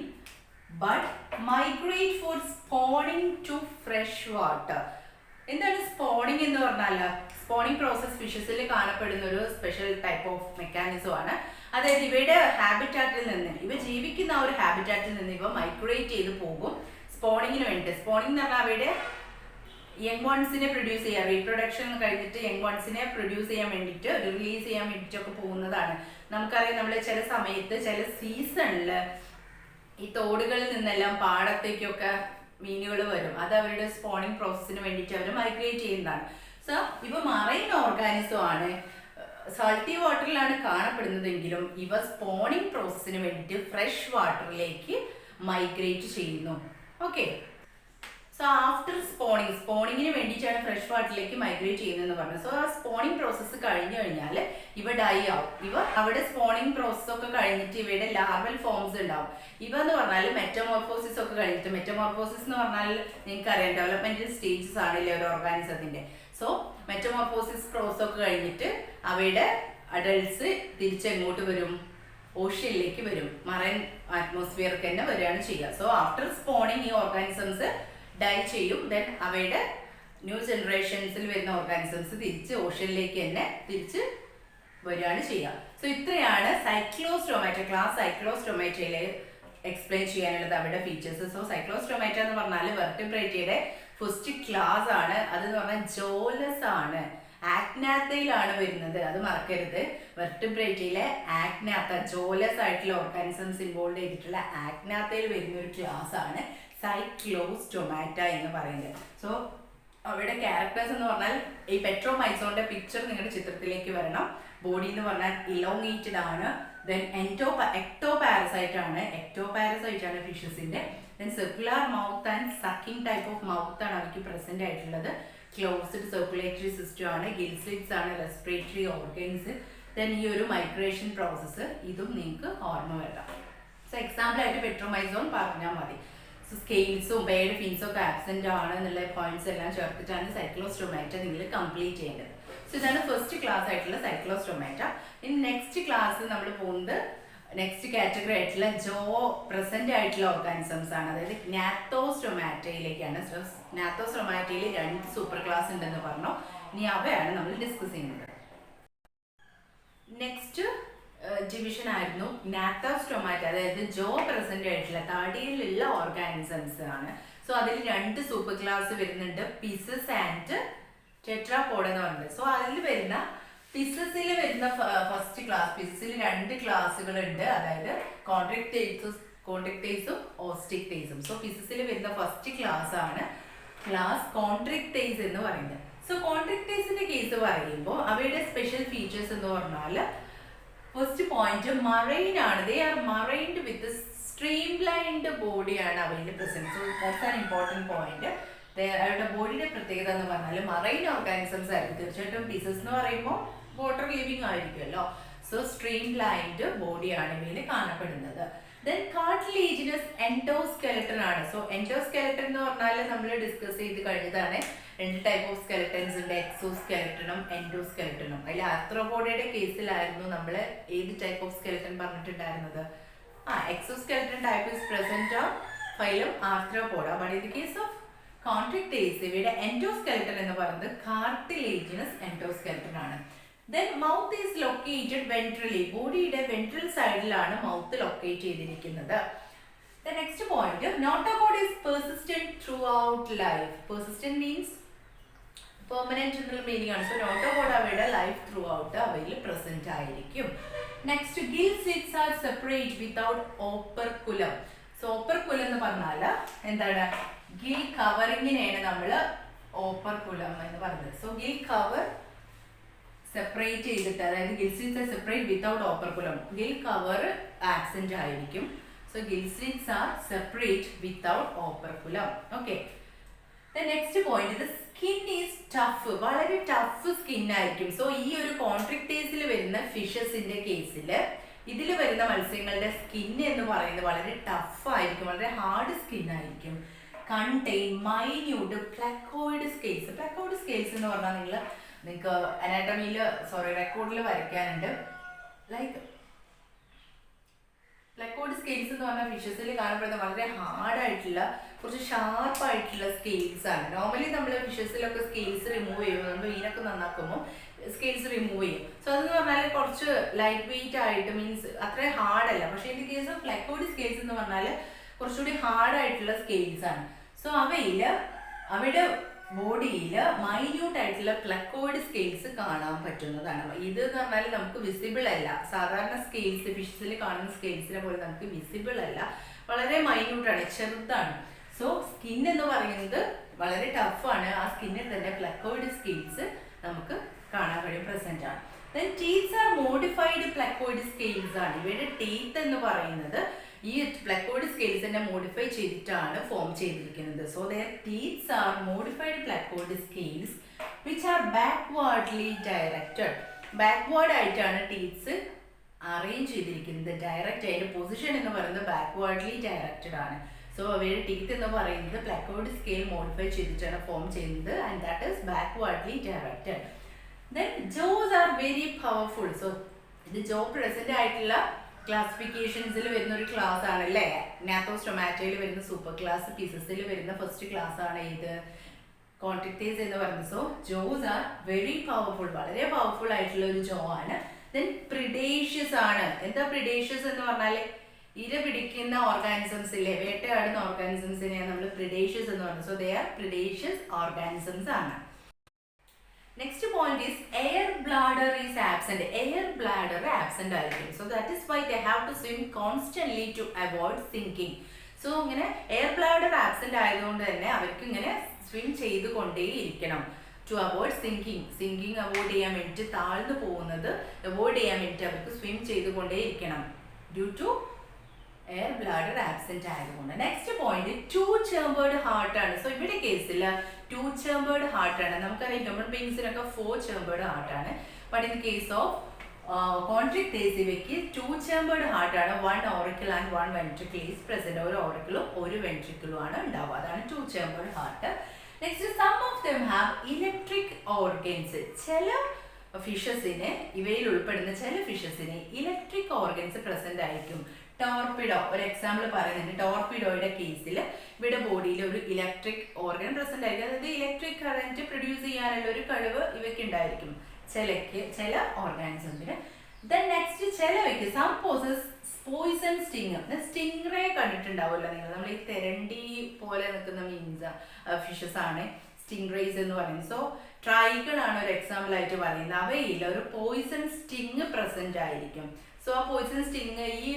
but migrate for spawning to fresh water. എന്താണ് സ്പോണിംഗ് എന്ന് പറഞ്ഞാൽ, സ്പോണിംഗ് പ്രോസസ് ഫിഷസിൽ കാണപ്പെടുന്ന ഒരു സ്പെഷ്യൽ ടൈപ്പ് ഓഫ് മെക്കാനിസം ആണ്. അതായത് ഇവയുടെ ഹാബിറ്റാറ്റിൽ നിന്ന്, ഇവ ജീവിക്കുന്ന ആ ഒരു ഹാബിറ്റാറ്റിൽ നിന്ന് ഇവ മൈഗ്രേറ്റ് ചെയ്ത് പോകും സ്പോണിങ്ങിന് വേണ്ടി. സ്പോണിംഗ് എന്ന് പറഞ്ഞാൽ അവയുടെ യങ് വൺസിനെ പ്രൊഡ്യൂസ് ചെയ്യുക, റീപ്രൊഡക്ഷൻ കഴിഞ്ഞിട്ട് യങ് വൺസിനെ പ്രൊഡ്യൂസ് ചെയ്യാൻ വേണ്ടിയിട്ട്, റിലീസ് ചെയ്യാൻ വേണ്ടിയിട്ടൊക്കെ പോകുന്നതാണ്. നമുക്കറിയാം നമ്മൾ ചില സമയത്ത് ചില സീസണിൽ ഈ തോടുകളിൽ നിന്നെല്ലാം പാടത്തേക്കൊക്കെ മീനുകൾ വരും. അത് അവരുടെ സ്പോണിംഗ് പ്രോസസ്സിന് വേണ്ടിയിട്ട് അവർ മൈഗ്രേറ്റ് ചെയ്യുന്നതാണ്. സോ ഇവ മറൈൻ ഓർഗാനിസം ആണ്. സാൾട്ടി വാട്ടറിലാണ് കാണപ്പെടുന്നതെങ്കിലും ഇവ സ്പോണിംഗ് പ്രോസസ്സിന് വേണ്ടിയിട്ട് ഫ്രഷ് വാട്ടറിലേക്ക് മൈഗ്രേറ്റ് ചെയ്യുന്നു. ഓക്കെ, സോ ആഫ്റ്റർ സ്പോണിങ്ങിന് വേണ്ടിയിട്ടാണ് ഫ്രഷ് വാട്ടറിലേക്ക് മൈഗ്രേറ്റ് ചെയ്യുന്നതെന്ന് പറഞ്ഞു. സോ ആ സ്പോണിംഗ് പ്രോസസ്സ് കഴിഞ്ഞു കഴിഞ്ഞാൽ ഇവ ഡൈ ആവും. ഇവ അവിടെ സ്പോണിംഗ് പ്രോസസ് ഒക്കെ കഴിഞ്ഞിട്ട് ഇവയുടെ ലാർവൽ ഫോംസ് ഉണ്ടാവും. ഇവ എന്ന് പറഞ്ഞാൽ മെറ്റമോർഫോസിസ് ഒക്കെ കഴിഞ്ഞിട്ട്, മെറ്റമോർഫോസിസ് എന്ന് പറഞ്ഞാൽ നിങ്ങൾക്കറിയാം ഡെവലപ്മെന്റൽ സ്റ്റേജസ് ആണല്ലേ ഒരു ഓർഗാനിസത്തിന്റെ. സോ മെറ്റമോർഫോസിസ് പ്രോസസ് ഒക്കെ കഴിഞ്ഞിട്ട് അവയുടെ അഡൾട്ട്സ് തിരിച്ചെങ്ങോട്ട് വരും? ഓഷ്യനിലേക്ക് വരും, മറൈൻ അറ്റ്മോസ്ഫിയർക്ക് തന്നെ വരികയാണ് ചെയ്യുക. സോ ആഫ്റ്റർ സ്പോണിങ് ഈ ഓർഗാനിസംസ് ഡൈ ചെയ്യും. ദെൻ അവയുടെ ന്യൂ ജനറേഷൻസിൽ വരുന്ന ഓർഗാനിസംസ് തിരിച്ച് ഓഷ്യനിലേക്ക് തന്നെ തിരിച്ച് വരികയാണ് ചെയ്യുക. സോ ഇത്രയാണ് സൈക്ലോസ്റ്റൊമാറ്റ ക്ലാസ് സൈക്ലോസ്റ്റൊമാറ്റയിൽ എക്സ്പ്ലെയിൻ ചെയ്യാനുള്ളത് അവരുടെ ഫീച്ചേഴ്സ്. സോ സൈക്ലോസ്റ്റൊമാറ്റ എന്ന് പറഞ്ഞാൽ വെർട്ടിബ്രേറ്റയുടെ ഫസ്റ്റ് ക്ലാസ് ആണ്. അതെന്ന് പറഞ്ഞാൽ ജോലസ് ആണ്, ആക്നാത്തയിലാണ് വരുന്നത്, അത് മറക്കരുത്. വെർട്ടിബ്രേറ്റയിലെ ആക്നാത്ത ജോലസ് ആയിട്ടുള്ള ഓർഗാനിസംസ് ഇൻവോൾവ് ചെയ്തിട്ടുള്ള ആക്നാത്തയിൽ വരുന്ന ഒരു ക്ലാസ് ആണ് സൈക്ലോസ്റ്റൊമാറ്റ എന്ന് പറയുന്നത്. സോ അവരുടെ ക്യാരക്ടേഴ്സ് എന്ന് പറഞ്ഞാൽ ഈ പെട്രോമൈസോണിന്റെ പിക്ചർ നിങ്ങളുടെ ചിത്രത്തിലേക്ക് വരണം. ബോഡി എന്ന് പറഞ്ഞാൽ ഇലോങ്ങേറ്റഡ് ആണ്. ദെൻ എക്ടോപാരസൈറ്റ് ആണ്, എക്ടോപാരസൈറ്റ് ആണ് ഫിഷസിന്റെ. Then circular mouth and sucking type of mouth ആണ് അവർക്ക് പ്രസന്റ് ആയിട്ടുള്ളത്. ക്ലോസ്ഡ് സർക്കുലേറ്ററി സിസ്റ്റം ആണ്, ഗിൽ സ്ലിറ്റ്സ് ആണ്, റെസ്പിറേറ്ററി ഓർഗൻസ്. ദെൻ ഈ ഒരു മൈഗ്രേഷൻ പ്രോസസ്സ് ഇതും നിങ്ങൾക്ക് ഓർമ്മ വരാം. സോ എക്സാമ്പിൾ ആയിട്ട് പെട്രോമൈസോൺ പറഞ്ഞാൽ മതി. സോ സ്കെയിൽസും ബേഡ് ഫിൻസും ഒക്കെ ആബ്സെന്റ് ആണ് എന്നുള്ള പോയിന്റ്സ് എല്ലാം ചേർത്തിട്ടാണ് സൈക്ലോസ്റ്റൊമാറ്റ നിങ്ങൾ കംപ്ലീറ്റ് ചെയ്യേണ്ടത്. സോ ഇതാണ് ഫസ്റ്റ് ക്ലാസ് ആയിട്ടുള്ള സൈക്ലോസ്റ്റൊമാറ്റ. ഇനി നെക്സ്റ്റ് ക്ലാസ് നമ്മൾ പോകുന്നത് നെക്സ്റ്റ് കാറ്റഗറി ആയിട്ടുള്ള ജോ പ്രസന്റ് ആയിട്ടുള്ള ഓർഗാനിസംസ് ആണ്, അതായത് ഗ്നാത്തോസ്റ്റൊമാറ്റയിലേക്കാണ്. ഗ്നാത്തോസ്റ്റൊമാറ്റയിൽ 2 സൂപ്പർ ക്ലാസ് ഉണ്ടെന്ന് പറഞ്ഞു. ഇനി അവയാണ് നമ്മൾ ഡിസ്കസ് ചെയ്യുന്നത്. നെക്സ്റ്റ് ഡിവിഷൻ ആയിരുന്നു ഗ്നാത്തോസ്റ്റൊമാറ്റ, അതായത് ജോ പ്രസന്റ് ആയിട്ടുള്ള താടിയിലുള്ള ഓർഗാനിസംസ് ആണ്. സോ അതിൽ 2 സൂപ്പർ ക്ലാസ് വരുന്നുണ്ട്, പിസസ് ആൻഡ് ടെട്രാപോഡ് എന്ന് പറയുന്നത്. സോ അതിൽ വരുന്ന പിസസിൽ വരുന്ന ഫസ്റ്റ് ക്ലാസ്, പിസസിൽ 2 ക്ലാസ്സുകൾ ഉണ്ട്, അതായത് കോൺട്രിക്ടേസും ഓസ്റ്റിക്ടേസും. സോ പിസസിൽ വരുന്ന ഫസ്റ്റ് ക്ലാസ് ആണ് ക്ലാസ് കോൺട്രിക്ടേസ് എന്ന് പറയുന്നത്. സോ കോൺട്രിക്ടേസിന്റെ കേസ് പറയുമ്പോൾ അവയുടെ സ്പെഷ്യൽ ഫീച്ചേഴ്സ് എന്ന് പറഞ്ഞാൽ ഫസ്റ്റ് പോയിന്റ് മറൈൻ ആണ്. ദേ ആർ മറൈൻഡ് വിത്ത് സ്ട്രീംലൈൻഡ് ബോഡിയാണ് അവയിൽ present. So that's an important point. അവരുടെ ബോഡിയുടെ പ്രത്യേകത എന്ന് പറഞ്ഞാൽ മറൈൻ ഓർഗാനിസംസ് ആയിരിക്കും. തീർച്ചയായിട്ടും പീസസ് എന്ന് പറയുമ്പോൾ വാട്ടർ ലിവിങ് ആയിരിക്കുമല്ലോ. സോ സ്ട്രീംലൈൻഡ് ബോഡിയാണ് ഇവയിൽ കാണപ്പെടുന്നത്. ദെൻ കാർട്ടിലേജിനസ് എൻഡോസ്കെലട്ടൺ ആണ്. സോ എൻഡോസ്കെലട്ടൺ എന്ന് പറഞ്ഞാൽ നമ്മൾ ഡിസ്കസ് ചെയ്ത് കഴിഞ്ഞതാണ്. 2 ടൈപ്പ് ഓഫ് സ്കെലട്ടൻസ് ഉണ്ട്, എക്സോസ്കെലട്ടണും എൻഡോസ്കെലട്ടണും. അതിൽ ആർത്രോപോഡയുടെ കേസിലായിരുന്നു നമ്മൾ ഏത് ടൈപ്പ് ഓഫ് സ്കെലട്ടൺ പറഞ്ഞിട്ടുണ്ടായിരുന്നത്? Exoskeleton type is present on phylum arthropoda. But in the case of chondrichthyes ഇവയുടെ എൻഡോസ്കെലട്ടൺ എന്ന് പറയുന്നത് കാർട്ടിലേജിനസ് എൻഡോസ്കെലട്ടൺ ആണ്. Then mouth is located ventrally, ബോഡിയുടെ വെൻട്രൽ സൈഡിലാണ് മൗത്ത് ലൊക്കേറ്റ് ചെയ്തിരിക്കുന്നത്. The next point, notochord is persistent throughout life. Persistent means permanent എന്നുള്ള meaning ആണ്. So notochord അവയുടെ ലൈഫ് ത്രൂ ഔട്ട് അവയിൽ പ്രസന്റ് ആയിരിക്കും. Next gill slits are separate without operculum. So operculum എന്ന് പറഞ്ഞാൽ എന്താണ്? ഗിൽ കവറിങ്ങിനെയാണ് നമ്മൾ ഓപ്പർകുലം എന്ന് പറയുന്നത്. സോ ഗിൽ കവർ സെപ്പറേറ്റ് ചെയ്തിട്ട്, അതായത് gill slits are separate without operculum. Gill cover absent ആയിരിക്കും. So gill slits are separate without operculum. Okay. The next point, the skin is tough. വളരെ ടഫ് സ്കിൻ ആയിരിക്കും. സോ ഈ ഒരു കോൺട്രിക്ടേസിൽ വരുന്ന ഫിഷസിന്റെ കേസിൽ ഇതിൽ വരുന്ന മത്സ്യങ്ങളുടെ സ്കിൻ എന്ന് പറയുന്നത് വളരെ ടഫ് ആയിരിക്കും, വളരെ ഹാർഡ് സ്കിൻ ആയിരിക്കും. Contain minute placoid scales. Placoid scales എന്ന് പറഞ്ഞാൽ നിങ്ങൾക്ക് അനാട്ടമിയിൽ റെക്കോർഡിൽ വരയ്ക്കാനുണ്ട്. ലൈക്ക് പ്ലക്കോയിഡ് സ്കെയിൽസ് എന്ന് പറഞ്ഞാൽ ഫിഷസിൽ കാണപ്പെടുന്ന വളരെ ഹാർഡായിട്ടുള്ള കുറച്ച് ഷാർപ്പായിട്ടുള്ള സ്കെയിൽസ് ആണ്. നോർമലി നമ്മൾ ഫിഷസിലൊക്കെ സ്കെയിൽസ് റിമൂവ് ചെയ്യുമ്പോൾ, നമ്മൾ മീനൊക്കെ നന്നാക്കുമ്പോൾ സ്കെയിൽസ് റിമൂവ് ചെയ്യും. സോ അതെന്ന് പറഞ്ഞാൽ കുറച്ച് ലൈറ്റ് വെയിറ്റ് ആയിട്ട്, മീൻസ് അത്രയും ഹാർഡല്ല. പക്ഷേ in the case of placoid scales എന്ന് പറഞ്ഞാൽ കുറച്ചുകൂടി ഹാർഡായിട്ടുള്ള സ്കെയിൽസ് ആണ്. സോ അവയുടെ ബോഡിയിൽ മൈന്യൂട്ട് ആയിട്ടുള്ള പ്ലക്കോയിഡ് സ്കെയിൽസ് കാണാൻ പറ്റുന്നതാണ്. ഇത് എന്ന് പറഞ്ഞാൽ നമുക്ക് വിസിബിൾ അല്ല. സാധാരണ സ്കെയിൽസ് ഫിഷസിൽ കാണുന്ന സ്കെയിൽസിനെ പോലെ നമുക്ക് വിസിബിൾ അല്ല, വളരെ മൈന്യൂട്ടാണ്, ചെറുതാണ്. സോ സ്കിൻ എന്ന് പറയുന്നത് വളരെ ടഫാണ്. ആ സ്കിന്നിൽ തന്നെ പ്ലക്കോയിഡ് സ്കെയിൽസ് നമുക്ക് കാണാൻ കഴിയും, പ്രസന്റ് ആണ്. Then teeth are modified placoid scales ആണ്. ഇവയുടെ teeth എന്ന് പറയുന്നത് ഈ placoid scales നെ modify ചെയ്തിട്ടാണ് ഫോം ചെയ്തിരിക്കുന്നത്. So their teeth are modified placoid scales which are backwardly directed. Backward ആയിട്ടാണ് teeth അറേഞ്ച് ചെയ്തിരിക്കുന്നത്. ഡയറക്റ്റ് അതിന്റെ പൊസിഷൻ എന്ന് പറയുന്നത് ബാക്ക്വേർഡ്ലി ഡയറക്റ്റഡ് ആണ്. സോ അവയുടെ ടീത്ത് എന്ന് പറയുന്നത് പ്ലാക്കോയിഡ് സ്കെയിൽ മോഡിഫൈ ചെയ്തിട്ടാണ് ഫോം ചെയ്യുന്നത് and that is backwardly directed. Then Jose are very powerful. So ഇത് ജോ പ്രസന്റ് ആയിട്ടുള്ള ക്ലാസിഫിക്കേഷൻസിൽ വരുന്ന ഒരു ക്ലാസ് ആണ് അല്ലേ. നാത്തോസ്റ്റൊമാറ്റോയിൽ വരുന്ന സൂപ്പർ ക്ലാസ് പീസസിൽ വരുന്ന ഫസ്റ്റ് ക്ലാസ് ആണ് ഇത് കോൺട്രിക്ടേസ് എന്ന് പറയുന്നത്. So Jose are very powerful, വളരെ പവർഫുൾ ആയിട്ടുള്ള ഒരു ജോ ആണ്. ദെൻ പ്രിഡേഷ്യസ് ആണ്. എന്താ പ്രിഡേഷ്യസ് എന്ന് പറഞ്ഞാൽ ഇര പിടിക്കുന്ന ഓർഗാനിസംസ് ഇല്ലേ, വേട്ടയാടുന്ന ഓർഗാനിസംസിനെയാണ് നമ്മൾ പ്രിഡേഷ്യസ് എന്ന് പറയുന്നത്. So they are predaceous organisms ആണ്. Next point is air bladder is absent. Air bladder absent ആയിരിക്കും. So that is why they have to swim constantly to avoid sinking. So ഇങ്ങനെ എയർ ബ്ലാഡർ ആബ്സെന്റ് ആയതുകൊണ്ട് തന്നെ അവർക്ക് ഇങ്ങനെ swim ചെയ്തുകൊണ്ടേയിരിക്കണം to avoid sinking avoid ചെയ്യാൻ വേണ്ടിയിട്ട്, താഴ്ന്നു പോകുന്നത് അവോയ്ഡ് ചെയ്യാൻ വേണ്ടിയിട്ട് അവർക്ക് സ്വിം ചെയ്തുകൊണ്ടേയിരിക്കണം due to air bladder absent ആയതുകൊണ്ട്. Next point two chambered heart ആണ്. സോ ഇവിടെ കേസിൽ ടു ചേമ്പേർഡ് ഹാർട്ട് ആണ്. നമുക്കറിയാം ഹ്യൂമൻ ബീങ്സിനൊക്കെ 4 ചേമ്പേർഡ് ഹാർട്ട് ആണ്. But in case of Chondrichthyes ഇവയ്ക്ക് 2 ചേമ്പേർഡ് ഹാർട്ട് ആണ്. 1 auricle and 1 ventricle is present. ഒരു ഓറിക്കിളും ഒരു വെൻട്രിക്കിളും ആണ് ഉണ്ടാവുക. അതാണ് 2 chambered heart. Next some of them have electric organs. ചില ഫിഷസിന്, ഇവയിൽ ഉൾപ്പെടുന്ന ചില ഫിഷസിന് ഇലക്ട്രിക് ഓർഗൻസ് പ്രസന്റ് ആയിരിക്കും. ടോർപിഡോ ഒരു എക്സാമ്പിൾ പറയുന്നുണ്ട്. ടോർപിഡോയുടെ കേസിൽ ഇവിടെ ബോഡിയിൽ ഒരു ഇലക്ട്രിക് ഓർഗൻ പ്രസന്റ് ആയിരിക്കും. അതായത് ഇലക്ട്രിക് കറന്റ് പ്രൊഡ്യൂസ് ചെയ്യാനുള്ള ഒരു കഴിവ് ഇവയ്ക്ക് ഉണ്ടായിരിക്കും ചില ഓർഗാനിസത്തിന്. ദെൻ നെക്സ്റ്റ് ചിലവയ്ക്ക് some possess poison sting. Sting ray കണ്ടിട്ടുണ്ടാവുമല്ലോ നിങ്ങൾ. നമ്മൾ ഈ തെരണ്ടി പോലെ നിൽക്കുന്ന മീൻസ് ഫിഷസ് ആണ് സ്റ്റിംഗ് റേസ് എന്ന് പറയുന്നത്. സോ ട്രൈഗൺ ആണ് ഒരു എക്സാമ്പിൾ ആയിട്ട് പറയുന്നത്. അവയിൽ ഒരു പോയിസൺ സ്റ്റിങ് പ്രസന്റ് ആയിരിക്കും. സോ ആ പോയിസൺ സ്റ്റിങ് ഈ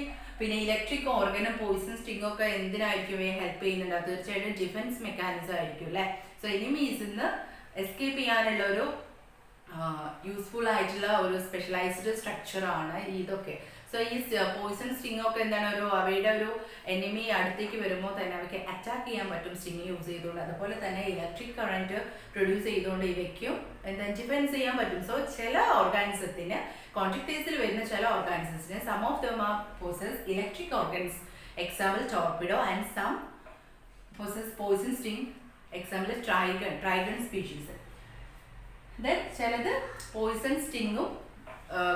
ഇലക്ട്രിക് ഓർഗനും പോയിസൺ സ്റ്റിങ് ഒക്കെ എന്തിനായിരിക്കും ഹെൽപ്പ് ചെയ്യുന്നുണ്ട്? തീർച്ചയായിട്ടും ഡിഫൻസ് മെക്കാനിസം ആയിരിക്കും അല്ലെ. സോ എനിമീസിൽ നിന്ന് എസ്കേപ്പ് ചെയ്യാനുള്ള ഒരു യൂസ്ഫുൾ ആയിട്ടുള്ള ഒരു സ്പെഷ്യലൈസ്ഡ് സ്ട്രക്ചർ ആണ് ഇതൊക്കെ. സോ ഈ പോയിസൺ സ്റ്റിങ് ഒക്കെ എന്താണ്, അവയുടെ ഒരു എനിമി അടുത്തേക്ക് വരുമ്പോൾ തന്നെ അവയ്ക്ക് അറ്റാക്ക് ചെയ്യാൻ പറ്റും സ്റ്റിങ് യൂസ് ചെയ്തുകൊണ്ട്. അതുപോലെ തന്നെ ഇലക്ട്രിക് കറന്റ് പ്രൊഡ്യൂസ് ചെയ്തുകൊണ്ട് ഇവയ്ക്കും എന്താ ഡിഫെൻസ് ചെയ്യാൻ പറ്റും. സോ ചില ഓർഗാനിസത്തിന്, കോൺട്രിക്ടേസിൽ വരുന്ന ചില ഓർഗാനിസത്തിന് some of them are possess electric organs, example torpedo, and some possess poison sting, example trygon species. Then ചിലത് പോയിസൺ സ്റ്റിങ്ങും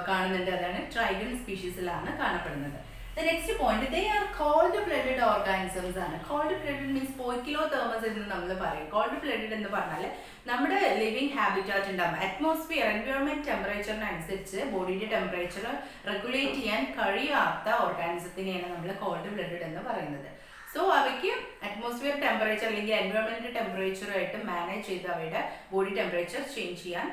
കാണുന്നുണ്ട്. അതാണ് ട്രൈഗൺ സ്പീഷീസിലാണ് കാണപ്പെടുന്നത്. The next point, they are cold blooded organisms ആണ്. cold blooded means poikilotherms എന്ന് നമ്മൾ പറയും. cold blooded എന്ന് പറഞ്ഞാൽ നമ്മുടെ ലിവിങ് ഹാബിറ്റാറ്റ് ഉണ്ടാകും. അറ്റ്മോസ്ഫിയർ എൻവയോൺമെന്റ് ടെമ്പറേച്ചറിനനുസരിച്ച് ബോഡിയുടെ ടെമ്പറേച്ചർ റെഗുലേറ്റ് ചെയ്യാൻ കഴിയാത്ത ഓർഗാനിസത്തിനെയാണ് നമ്മൾ കോൾഡ് ബ്ലഡഡ് എന്ന് പറയുന്നത്. സോ അവയ്ക്ക് അറ്റ്മോസ്ഫിയർ ടെമ്പറേച്ചർ അല്ലെങ്കിൽ എൻവയോൺമെന്റ് ടെമ്പറേച്ചറുമായിട്ട് മാനേജ് ചെയ്ത് അവയുടെ ബോഡി ടെമ്പറേച്ചർ ചേഞ്ച് ചെയ്യാൻ,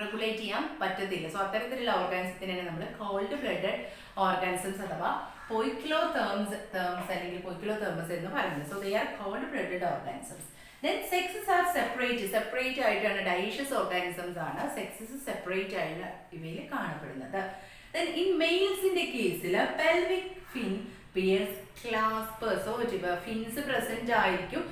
റെഗുലേറ്റ് ചെയ്യാൻ പറ്റത്തില്ല. സോ അത്തരത്തിലുള്ള ഓർഗാനിസത്തിനാണ് നമ്മൾ കോൾഡ് ബ്ലഡഡ് ഓർഗാനിസംസ് അഥവാ പോയിക്ലോതേർമ്സ് അല്ലെങ്കിൽ പോയിക്ലോതേർമസ് എന്ന് പറയുന്നത്. So they are cold blooded organisms. Then sexes are separate ആയിട്ടാണ്, ഡൈഷ്യസ് ഓർഗാനിസംസ് ആണ്. സെക്സസ് സെപ്പറേറ്റ് ആയിട്ട് ഇവയിൽ കാണപ്പെടുന്നത്. ദെൻ ഇൻ മെയിൽസിന്റെ കേസിൽ pelvic fin, bears, claspers, so fins present ആയിരിക്കും.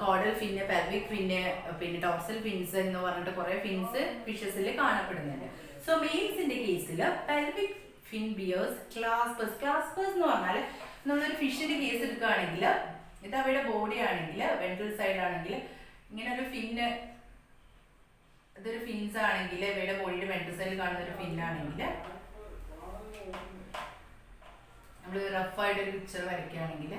കോഡൽ ഫിന്ന്, പെൽവിക് ഫിന്ന്, പിന്നെ ടോർസൽ ഫിൻസ് എന്ന് പറഞ്ഞിട്ട് കുറെ ഫിൻസ് ഫിഷസിൽ കാണപ്പെടുന്നുണ്ട്. സോ മെയിൽസിന്റെ കേസിൽ pelvic fin, bears, claspers. Claspers എന്ന് പറഞ്ഞാൽ നമ്മളൊരു ഫിഷിന്റെ കേസ് എടുക്കുകയാണെങ്കിൽ ഇത് അവയുടെ ബോഡി ആണെങ്കിൽ വെൻട്രൽ സൈഡ് ആണെങ്കിൽ ഇങ്ങനെ ഒരു ഫിന്ന്, ഇതൊരു ഫിൻസ് ആണെങ്കിൽ ഇവയുടെ ബോഡിയുടെ വെൻട്രൽ സൈഡിൽ കാണുന്ന ഒരു ഫിന്നാണെങ്കിൽ നമ്മൾ റഫായിട്ട് ഒരു പിക്ചർ വരയ്ക്കുകയാണെങ്കിൽ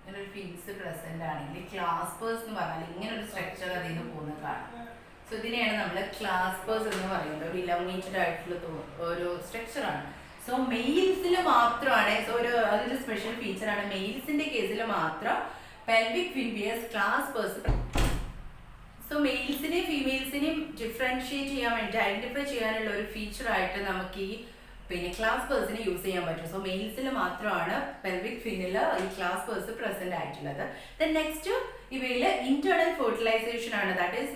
ഇങ്ങനെ ഒരു ഫിൻസ് പ്രസന്റ് ആണെങ്കിൽ ക്ലാസ്പേഴ്സ് എന്ന് പറഞ്ഞാൽ ഇങ്ങനെ ഒരു സ്ട്രക്ചർ അതിൽ നിന്ന് പോകുന്നത് കാണാം. സോ ഇതിനെയാണ് നമ്മൾ ക്ലാസ്പേഴ്സ് എന്ന് പറയുന്നത്. ഒരു ഇലമിനേറ്റഡ് ആയിട്ടുള്ള ഒരു സ്ട്രക്ചറാണ്. സോ മെയിൽസിൽ മാത്രമാണ്, സോ അതൊരു സ്പെഷ്യൽ ഫീച്ചറാണ്. മെയിൽസിന്റെ കേസിൽ മാത്രം pelvic fin, bears, claspers. So മെയിൽസിനെയും ഫീമെയിൽസിനെയും ഡിഫറൻഷിയേറ്റ് ചെയ്യാൻ വേണ്ടി, ഐഡന്റിഫൈ ചെയ്യാനുള്ള ഒരു ഫീച്ചറായിട്ട് നമുക്ക് ഈ ക്ലാസ്പേഴ്സിനെ യൂസ് ചെയ്യാൻ പറ്റും. സോ മെയിൽസിൽ മാത്രമാണ് പെൽവിക് ഫിന്നിൽ ഈ ക്ലാസ്പേഴ്സ് പ്രസന്റ് ആയിട്ടുള്ളത്. ദെൻ നെക്സ്റ്റ് ഇവയിൽ ഇന്റേണൽ ഫെർട്ടിലൈസേഷൻ ആണ്. That is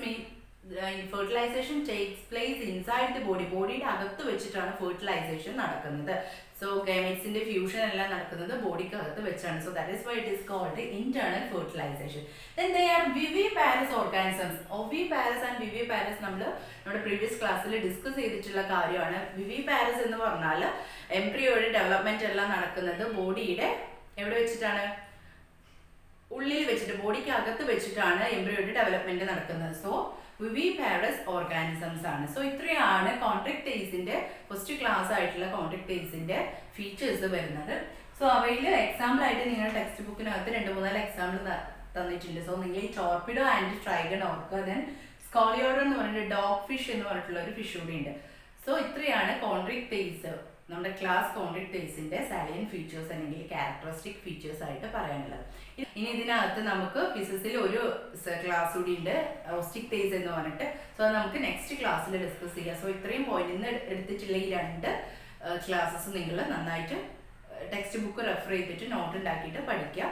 fertilisation takes place inside the body. ബോഡിയുടെ അകത്ത് വെച്ചിട്ടാണ് ഫെർട്ടിലൈസേഷൻ നടക്കുന്നത്. സോ ഗാമീറ്റ്സിന്റെ ഫ്യൂഷൻ എല്ലാം നടക്കുന്നത് ബോഡിക്ക് അകത്ത് വെച്ചാണ്. So that is why it is called internal fertilization. Then they are viviparous organisms. Oviparous and viviparous നമ്മൾ നമ്മുടെ പ്രീവിയസ് ക്ലാസ്സിൽ ഡിസ്കസ് ചെയ്തിട്ടുള്ള കാര്യമാണ്. വിവിപാരസ് എന്ന് പറഞ്ഞാൽ എംബ്രിയോയുടെ ഡെവലപ്മെന്റ് എല്ലാം നടക്കുന്നത് ബോഡിയുടെ എവിടെ വെച്ചിട്ടാണ്? ഉള്ളിൽ വെച്ചിട്ട്, ബോഡിക്ക് അകത്ത് വെച്ചിട്ടാണ് എംബ്രിയോയുടെ ഡെവലപ്മെന്റ് നടക്കുന്നത്. സോ വിവിപാരസ് ഓർഗാനിസംസ് ആണ്. സോ ഇത്രയാണ് കോൺട്രാക്ടൈൽസിന്റെ ഫസ്റ്റ് ക്ലാസ് ആയിട്ടുള്ള കോൺട്രാക്ടൈൽസിന്റെ ഫീച്ചേഴ്സ് വരുന്നത്. സോ അവയിൽ എക്സാമ്പിൾ ആയിട്ട് നിങ്ങളുടെ ടെക്സ്റ്റ് ബുക്കിനകത്ത് 2-3 എക്സാമ്പിൾ തന്നിട്ടുണ്ട്. സോ നിങ്ങൾ ഈ ടോർപിഡോ ആൻഡ് ട്രൈഗൺ ഓർക്കുക. ദെൻ സ്കോളിയോഡർ എന്ന് പറഞ്ഞിട്ട് ഡോഗ് ഫിഷ് എന്ന് പറഞ്ഞിട്ടുള്ള ഒരു ഫിഷ് കൂടി ഉണ്ട്. സോ ഇത്രയാണ് കോൺട്രാക്ടൈൽസ്, നമ്മുടെ ക്ലാസ് കോൺട്രാക്ടൈൽസിന്റെ സാലിയൻ ഫീച്ചേഴ്സ് അല്ലെങ്കിൽ ക്യാരക്ടറിസ്റ്റിക് ഫീച്ചേഴ്സ് ആയിട്ട് പറയാനുള്ളത്. ഇനി ഇതിനകത്ത് നമുക്ക് ഫിസിക്സിൽ ഒരു ക്ലാസ് കൂടി ഉണ്ട്, ഓസ്റ്റിക്ടൈൽസ് എന്ന് പറഞ്ഞിട്ട്. സോ അത് നമുക്ക് നെക്സ്റ്റ് ക്ലാസ്സിൽ ഡിസ്കസ് ചെയ്യാം. സോ ഇത്രയും പോയിന്റ് ഇന്ന് എടുത്തിട്ടുള്ള ഈ 2 ക്ലാസ്സസ് നിങ്ങൾ നന്നായിട്ട് ടെക്സ്റ്റ് ബുക്ക് റെഫർ ചെയ്തിട്ട് നോട്ട് ഉണ്ടാക്കിയിട്ട് പഠിക്കുക.